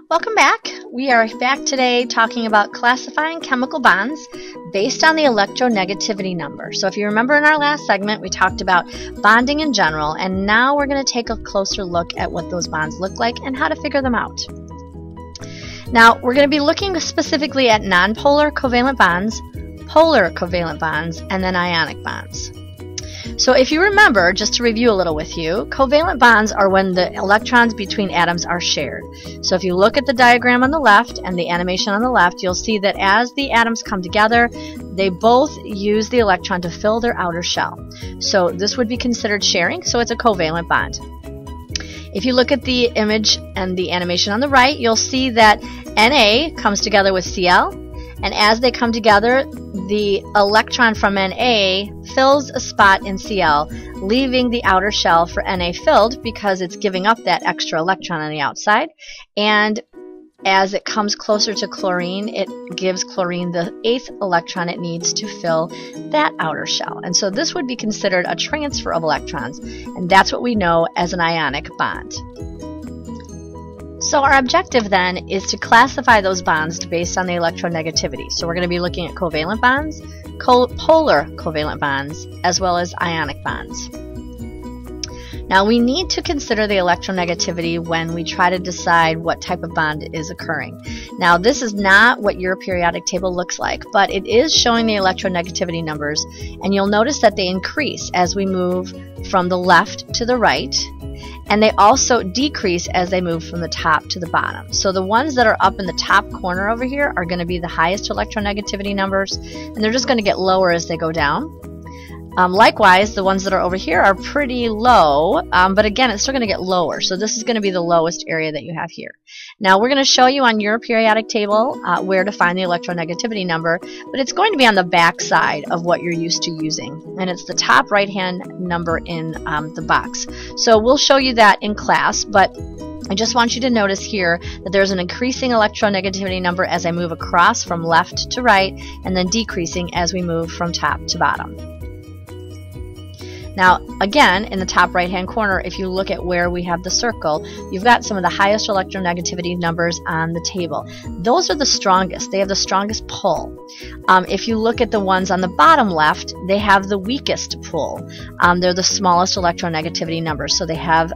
Welcome back. We are back today talking about classifying chemical bonds based on the electronegativity number. So if you remember in our last segment, we talked about bonding in general, and now we're going to take a closer look at what those bonds look like and how to figure them out. Now, we're going to be looking specifically at nonpolar covalent bonds, polar covalent bonds, and then ionic bonds. So if you remember, just to review a little with you, covalent bonds are when the electrons between atoms are shared. So if you look at the diagram on the left and the animation on the left, you'll see that as the atoms come together, they both use the electron to fill their outer shell. So this would be considered sharing, so it's a covalent bond. If you look at the image and the animation on the right, you'll see that Na comes together with Cl, and as they come together, the electron from Na fills a spot in Cl, leaving the outer shell for Na filled because it's giving up that extra electron on the outside. And as it comes closer to chlorine, it gives chlorine the 8th electron it needs to fill that outer shell. And so this would be considered a transfer of electrons, and that's what we know as an ionic bond. So our objective then is to classify those bonds based on the electronegativity. So we're going to be looking at covalent bonds, polar covalent bonds, as well as ionic bonds. Now we need to consider the electronegativity when we try to decide what type of bond is occurring. Now this is not what your periodic table looks like, but it is showing the electronegativity numbers, and you'll notice that they increase as we move from the left to the right, and they also decrease as they move from the top to the bottom. So the ones that are up in the top corner over here are going to be the highest electronegativity numbers, and they're just going to get lower as they go down. Likewise, the ones that are over here are pretty low, but again, it's still going to get lower. So this is going to be the lowest area that you have here. Now, we're going to show you on your periodic table where to find the electronegativity number, but it's going to be on the back side of what you're used to using, and it's the top right-hand number in the box. So we'll show you that in class, but I just want you to notice here that there's an increasing electronegativity number as I move across from left to right, and then decreasing as we move from top to bottom. Now, again, in the top right-hand corner, if you look at where we have the circle, you've got some of the highest electronegativity numbers on the table. Those are the strongest. They have the strongest pull. If you look at the ones on the bottom left, they have the weakest pull. They're the smallest electronegativity numbers. So they have,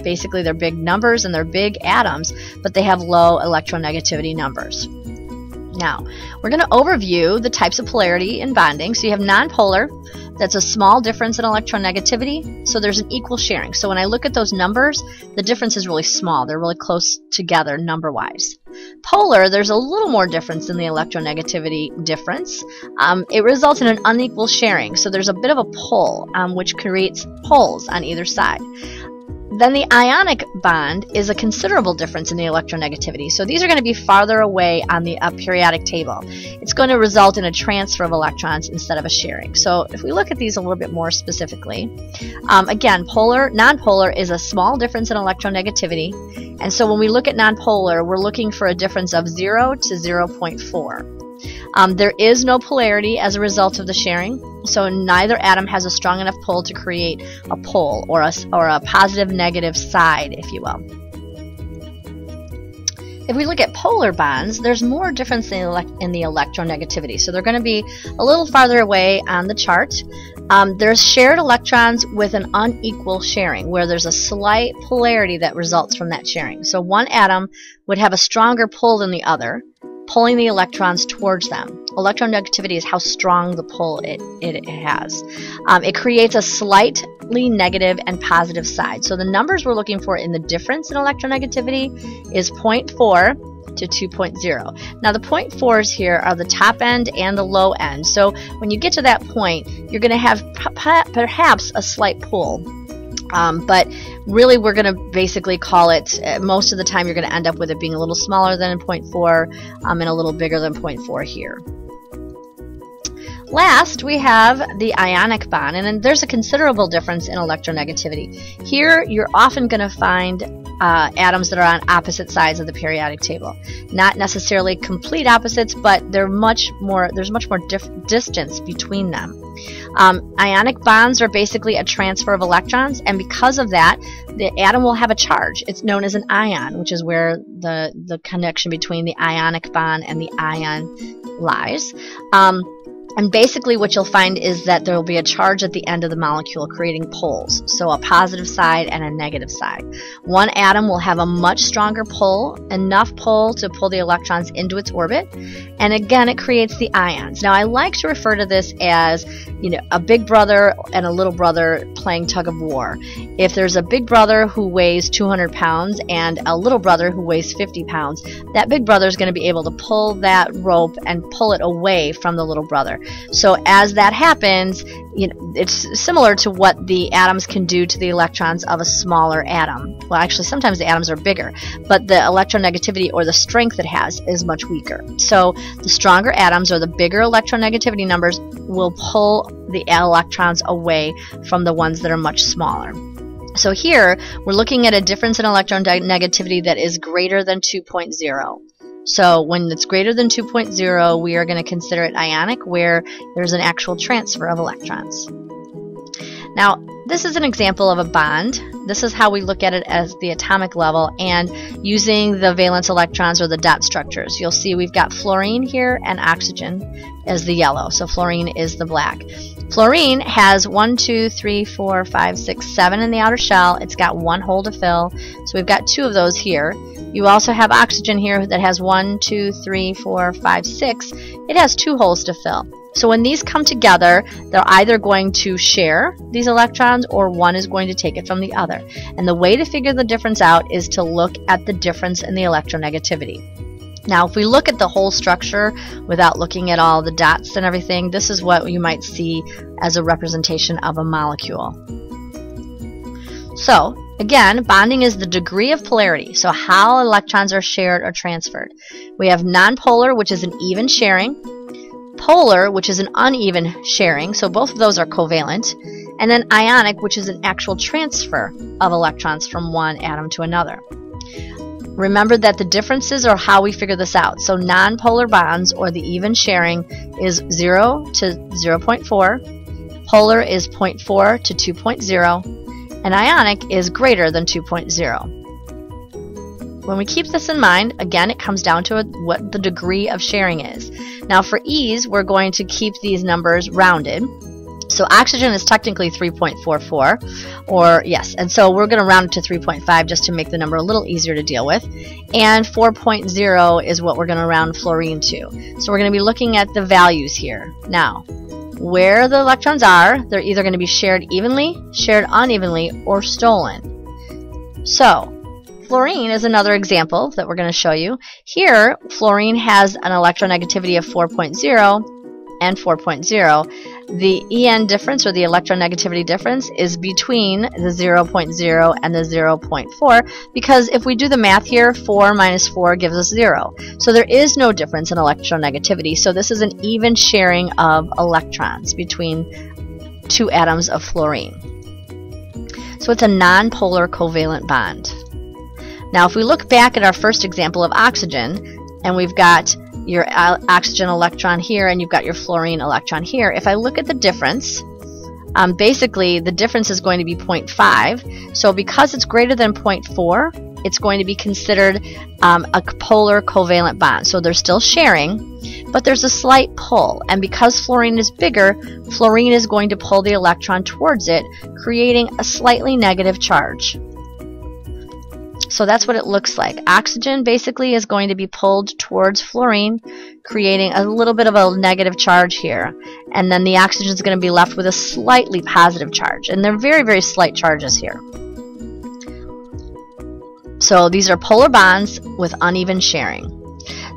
basically, they're big numbers and they're big atoms, but they have low electronegativity numbers. Now, we're going to overview the types of polarity in bonding. So you have nonpolar. That's a small difference in electronegativity, so there's an equal sharing. So when I look at those numbers, the difference is really small. They're really close together number-wise. Polar, there's a little more difference in the electronegativity difference. It results in an unequal sharing, so there's a bit of a pull, which creates poles on either side. Then the ionic bond is a considerable difference in the electronegativity. So these are going to be farther away on the periodic table. It's going to result in a transfer of electrons instead of a sharing. So if we look at these a little bit more specifically, again, nonpolar is a small difference in electronegativity. And so when we look at nonpolar, we're looking for a difference of 0 to 0.4. There is no polarity as a result of the sharing, so neither atom has a strong enough pull to create a pole or a positive-negative side, if you will. If we look at polar bonds, there's more difference in the electronegativity, so they're going to be a little farther away on the chart. There's shared electrons with an unequal sharing, where there's a slight polarity that results from that sharing. So one atom would have a stronger pull than the other, pulling the electrons towards them. Electronegativity is how strong the pull it has. It creates a slightly negative and positive side. So the numbers we're looking for in the difference in electronegativity is 0.4 to 2.0. Now the 0.4s here are the top end and the low end. So when you get to that point, you're going to have perhaps a slight pull. But really we're going to basically call it, most of the time you're going to end up with it being a little smaller than 0.4 and a little bigger than 0.4 here. Last, we have the ionic bond, and then there's a considerable difference in electronegativity. Here, you're often going to find atoms that are on opposite sides of the periodic table. Not necessarily complete opposites, but there's much more distance between them. Ionic bonds are basically a transfer of electrons, and because of that, the atom will have a charge. It's known as an ion, which is where the connection between the ionic bond and the ion lies. And basically what you'll find is that there will be a charge at the end of the molecule creating poles, so a positive side and a negative side. One atom will have a much stronger pull, enough pull to pull the electrons into its orbit, and again it creates the ions. Now I like to refer to this as, a big brother and a little brother playing tug of war. If there's a big brother who weighs 200 pounds and a little brother who weighs 50 pounds, that big brother is going to be able to pull that rope and pull it away from the little brother. So as that happens, it's similar to what the atoms can do to the electrons of a smaller atom. Well, actually, sometimes the atoms are bigger, but the electronegativity or the strength it has is much weaker. So the stronger atoms or the bigger electronegativity numbers will pull the electrons away from the ones that are much smaller. So here, we're looking at a difference in electronegativity that is greater than 2.0. So when it's greater than 2.0, we are going to consider it ionic, where there's an actual transfer of electrons. Now, this is an example of a bond. This is how we look at it as the atomic level, and using the valence electrons or the dot structures. You'll see we've got fluorine here and oxygen as the yellow, so fluorine is the black. Fluorine has 1, 2, 3, 4, 5, 6, 7 in the outer shell. It's got one hole to fill, so we've got 2 of those here. You also have oxygen here that has 1, 2, 3, 4, 5, 6. It has 2 holes to fill. So when these come together, they're either going to share these electrons or one is going to take it from the other. And the way to figure the difference out is to look at the difference in the electronegativity. Now, if we look at the whole structure without looking at all the dots and everything, this is what you might see as a representation of a molecule. So, again, bonding is the degree of polarity, so how electrons are shared or transferred. We have nonpolar, which is an even sharing, polar, which is an uneven sharing, so both of those are covalent, and then ionic, which is an actual transfer of electrons from one atom to another. Remember that the differences are how we figure this out. So nonpolar bonds, or the even sharing, is 0 to 0.4, polar is 0.4 to 2.0, and ionic is greater than 2.0. When we keep this in mind, again, it comes down to what the degree of sharing is. Now for ease, we're going to keep these numbers rounded. So oxygen is technically 3.44, or yes, and so we're going to round it to 3.5 just to make the number a little easier to deal with. And 4.0 is what we're going to round fluorine to. So we're going to be looking at the values here. Now, where the electrons are, they're either going to be shared evenly, shared unevenly, or stolen. So, fluorine is another example that we're going to show you. Here, fluorine has an electronegativity of 4.0 and 4.0. The EN difference, or the electronegativity difference, is between the 0.0 and the 0.4, because if we do the math here, 4 minus 4 gives us 0. So there is no difference in electronegativity. So this is an even sharing of electrons between 2 atoms of fluorine. So it's a nonpolar covalent bond. Now if we look back at our first example of oxygen, and we've got your oxygen electron here and you've got your fluorine electron here, if I look at the difference, basically the difference is going to be 0.5. So because it's greater than 0.4, it's going to be considered a polar covalent bond. So they're still sharing, but there's a slight pull. And because fluorine is bigger, fluorine is going to pull the electron towards it, creating a slightly negative charge. So that's what it looks like. Oxygen basically is going to be pulled towards fluorine, creating a little bit of a negative charge here. And then the oxygen is going to be left with a slightly positive charge. And they're very, very slight charges here. So these are polar bonds with uneven sharing.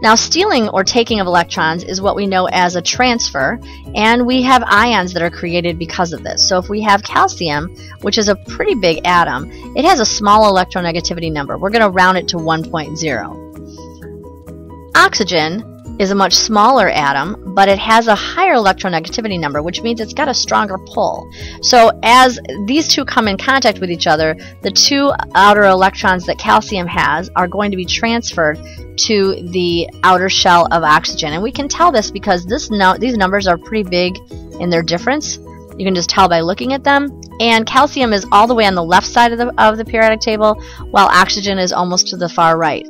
Now stealing or taking of electrons is what we know as a transfer, and we have ions that are created because of this. So if we have calcium, which is a pretty big atom, it has a small electronegativity number. We're going to round it to 1.0. Oxygen is a much smaller atom, but it has a higher electronegativity number, which means it's got a stronger pull. So as these two come in contact with each other, the two outer electrons that calcium has are going to be transferred to the outer shell of oxygen. And we can tell this because these numbers are pretty big in their difference. You can just tell by looking at them. And calcium is all the way on the left side of the periodic table, while oxygen is almost to the far right.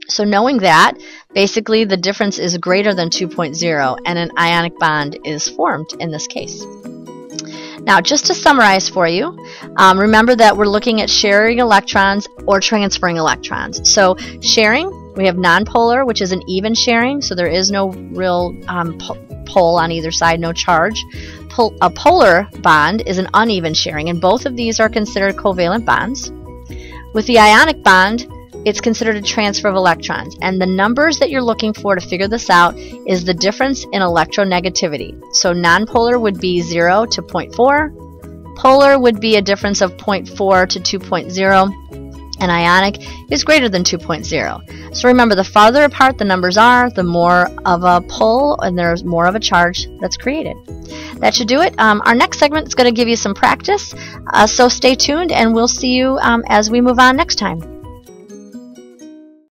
So knowing that, basically the difference is greater than 2.0 and an ionic bond is formed in this case. Now, just to summarize for you, remember that we're looking at sharing electrons or transferring electrons. So sharing, we have nonpolar, which is an even sharing, so there is no real pole on either side, no charge. A polar bond is an uneven sharing, and both of these are considered covalent bonds. With the ionic bond, it's considered a transfer of electrons, and the numbers that you're looking for to figure this out is the difference in electronegativity. So nonpolar would be 0 to 0.4, polar would be a difference of 0.4 to 2.0, and ionic is greater than 2.0. So remember, the farther apart the numbers are, the more of a pull and there's more of a charge that's created. That should do it. Our next segment is going to give you some practice, so stay tuned and we'll see you as we move on next time.